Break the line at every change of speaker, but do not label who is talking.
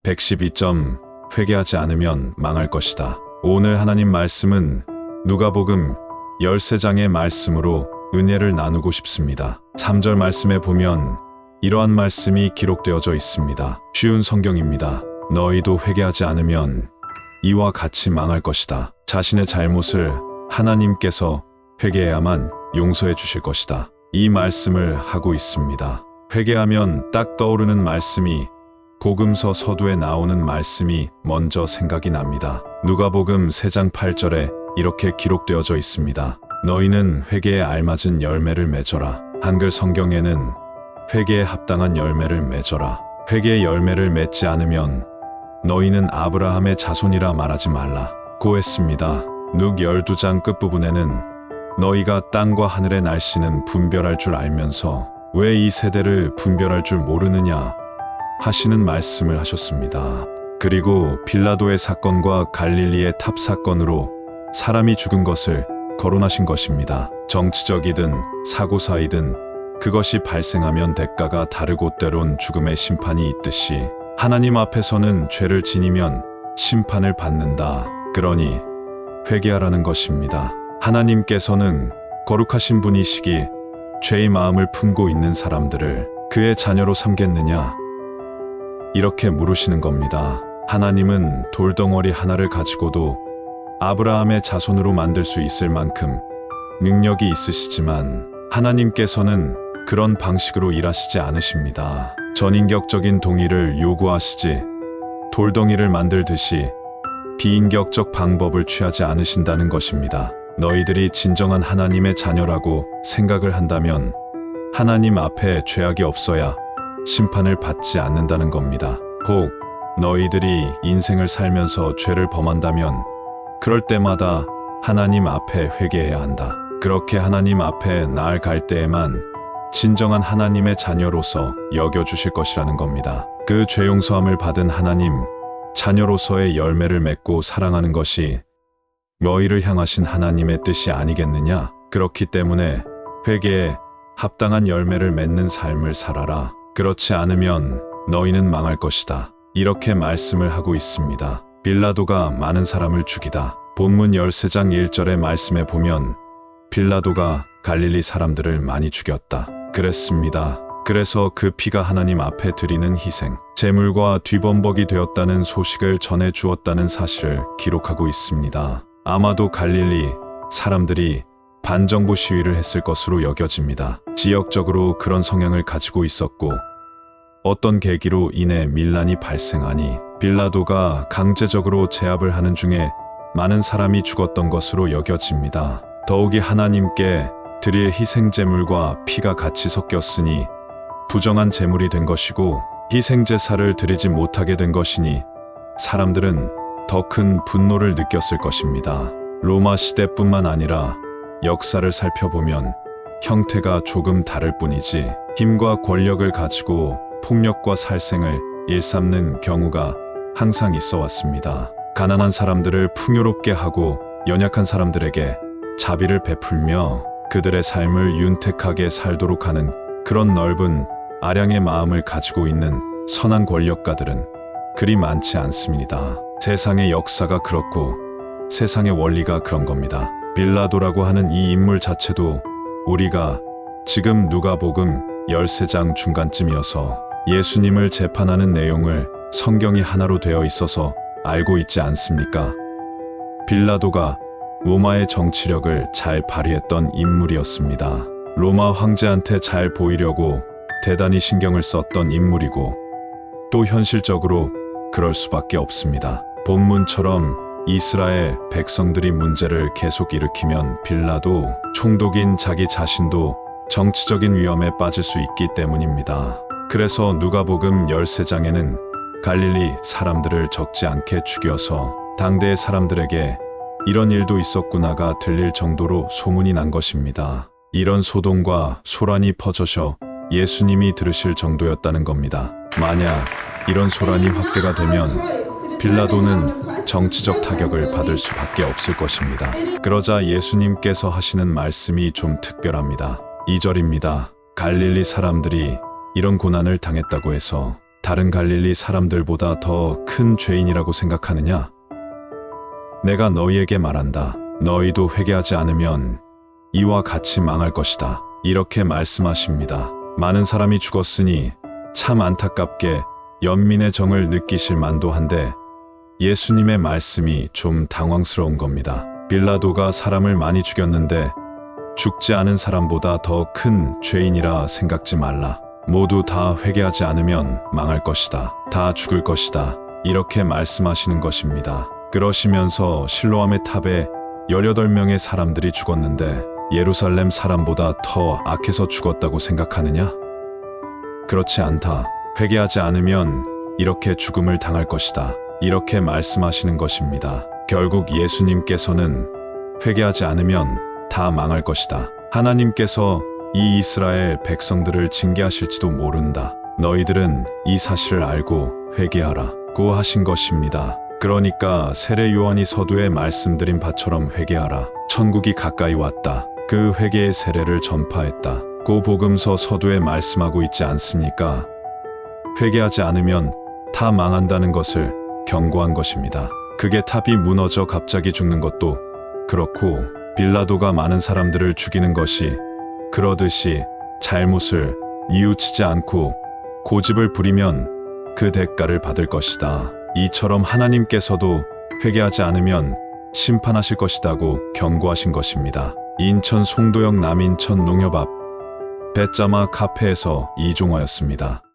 112점 회개하지 않으면 망할 것이다. 오늘 하나님 말씀은 누가복음 13장의 말씀으로 은혜를 나누고 싶습니다. 3절 말씀에 보면 이러한 말씀이 기록되어져 있습니다. 쉬운 성경입니다. 너희도 회개하지 않으면 이와 같이 망할 것이다. 자신의 잘못을 하나님께서 회개해야만 용서해 주실 것이다. 이 말씀을 하고 있습니다. 회개하면 딱 떠오르는 말씀이 복음서 서두에 나오는 말씀이 먼저 생각이 납니다. 누가복음 3장 8절에 이렇게 기록되어져 있습니다. 너희는 회개에 알맞은 열매를 맺어라. 한글 성경에는 회개에 합당한 열매를 맺어라. 회개의 열매를 맺지 않으면 너희는 아브라함의 자손이라 말하지 말라 고 했습니다. 누 12장 끝부분에는 너희가 땅과 하늘의 날씨는 분별할 줄 알면서 왜 이 세대를 분별할 줄 모르느냐 하시는 말씀을 하셨습니다. 그리고 빌라도의 사건과 갈릴리의 탑 사건으로 사람이 죽은 것을 거론하신 것입니다. 정치적이든 사고사이든 그것이 발생하면 대가가 다르고 때론 죽음의 심판이 있듯이 하나님 앞에서는 죄를 지니면 심판을 받는다. 그러니 회개하라는 것입니다. 하나님께서는 거룩하신 분이시기 죄의 마음을 품고 있는 사람들을 그의 자녀로 삼겠느냐? 이렇게 물으시는 겁니다. 하나님은 돌덩어리 하나를 가지고도 아브라함의 자손으로 만들 수 있을 만큼 능력이 있으시지만 하나님께서는 그런 방식으로 일하시지 않으십니다. 전인격적인 동의를 요구하시지 돌덩이를 만들듯이 비인격적 방법을 취하지 않으신다는 것입니다. 너희들이 진정한 하나님의 자녀라고 생각을 한다면 하나님 앞에 죄악이 없어야 심판을 받지 않는다는 겁니다. 혹 너희들이 인생을 살면서 죄를 범한다면 그럴 때마다 하나님 앞에 회개해야 한다. 그렇게 하나님 앞에 나아갈 때에만 진정한 하나님의 자녀로서 여겨주실 것이라는 겁니다. 그 죄 용서함을 받은 하나님 자녀로서의 열매를 맺고 사랑하는 것이 너희를 향하신 하나님의 뜻이 아니겠느냐? 그렇기 때문에 회개에 합당한 열매를 맺는 삶을 살아라. 그렇지 않으면 너희는 망할 것이다. 이렇게 말씀을 하고 있습니다. 빌라도가 많은 사람을 죽이다. 본문 13장 1절의 말씀에 보면 빌라도가 갈릴리 사람들을 많이 죽였다. 그랬습니다. 그래서 그 피가 하나님 앞에 드리는 희생, 제물과 뒤범벅이 되었다는 소식을 전해 주었다는 사실을 기록하고 있습니다. 아마도 갈릴리 사람들이 반정부 시위를 했을 것으로 여겨집니다. 지역적으로 그런 성향을 가지고 있었고 어떤 계기로 인해 밀란이 발생하니 빌라도가 강제적으로 제압을 하는 중에 많은 사람이 죽었던 것으로 여겨집니다. 더욱이 하나님께 드릴 희생제물과 피가 같이 섞였으니 부정한 제물이 된 것이고 희생제사를 드리지 못하게 된 것이니 사람들은 더 큰 분노를 느꼈을 것입니다. 로마 시대뿐만 아니라 역사를 살펴보면 형태가 조금 다를 뿐이지 힘과 권력을 가지고 폭력과 살생을 일삼는 경우가 항상 있어 왔습니다. 가난한 사람들을 풍요롭게 하고 연약한 사람들에게 자비를 베풀며 그들의 삶을 윤택하게 살도록 하는 그런 넓은 아량의 마음을 가지고 있는 선한 권력가들은 그리 많지 않습니다. 세상의 역사가 그렇고 세상의 원리가 그런 겁니다. 빌라도라고 하는 이 인물 자체도 우리가 지금 누가복음 13장 중간쯤이어서 예수님을 재판하는 내용을 성경이 하나로 되어 있어서 알고 있지 않습니까? 빌라도가 로마의 정치력을 잘 발휘했던 인물이었습니다. 로마 황제한테 잘 보이려고 대단히 신경을 썼던 인물이고 또 현실적으로 그럴 수밖에 없습니다. 본문처럼 이스라엘 백성들이 문제를 계속 일으키면 빌라도 총독인 자기 자신도 정치적인 위험에 빠질 수 있기 때문입니다. 그래서 누가복음 13장에는 갈릴리 사람들을 적지 않게 죽여서 당대의 사람들에게 이런 일도 있었구나가 들릴 정도로 소문이 난 것입니다. 이런 소동과 소란이 퍼져서 예수님이 들으실 정도였다는 겁니다. 만약 이런 소란이 확대가 되면 빌라도는 정치적 타격을 받을 수밖에 없을 것입니다. 그러자 예수님께서 하시는 말씀이 좀 특별합니다. 2절입니다. 갈릴리 사람들이 이런 고난을 당했다고 해서 다른 갈릴리 사람들보다 더 큰 죄인이라고 생각하느냐? 내가 너희에게 말한다. 너희도 회개하지 않으면 이와 같이 망할 것이다. 이렇게 말씀하십니다. 많은 사람이 죽었으니 참 안타깝게 연민의 정을 느끼실 만도 한데 예수님의 말씀이 좀 당황스러운 겁니다. 빌라도가 사람을 많이 죽였는데 죽지 않은 사람보다 더 큰 죄인이라 생각지 말라. 모두 다 회개하지 않으면 망할 것이다. 다 죽을 것이다. 이렇게 말씀하시는 것입니다. 그러시면서 실로암의 탑에 18명의 사람들이 죽었는데 예루살렘 사람보다 더 악해서 죽었다고 생각하느냐? 그렇지 않다. 회개하지 않으면 이렇게 죽음을 당할 것이다. 이렇게 말씀하시는 것입니다. 결국 예수님께서는 회개하지 않으면 다 망할 것이다. 하나님께서 이 이스라엘 백성들을 징계하실지도 모른다. 너희들은 이 사실을 알고 회개하라고 하신 것입니다. 그러니까 세례 요한이 서두에 말씀드린 바처럼 회개하라. 천국이 가까이 왔다. 그 회개의 세례를 전파했다. 고 복음서 서두에 말씀하고 있지 않습니까? 회개하지 않으면 다 망한다는 것을 경고한 것입니다. 그게 탑이 무너져 갑자기 죽는 것도 그렇고 빌라도가 많은 사람들을 죽이는 것이 그러듯이 잘못을 뉘우치지 않고 고집을 부리면 그 대가를 받을 것이다. 이처럼 하나님께서도 회개하지 않으면 심판하실 것이다고 경고하신 것입니다. 인천 송도역 남인천 농협 앞 배짜마 카페에서 이종화였습니다.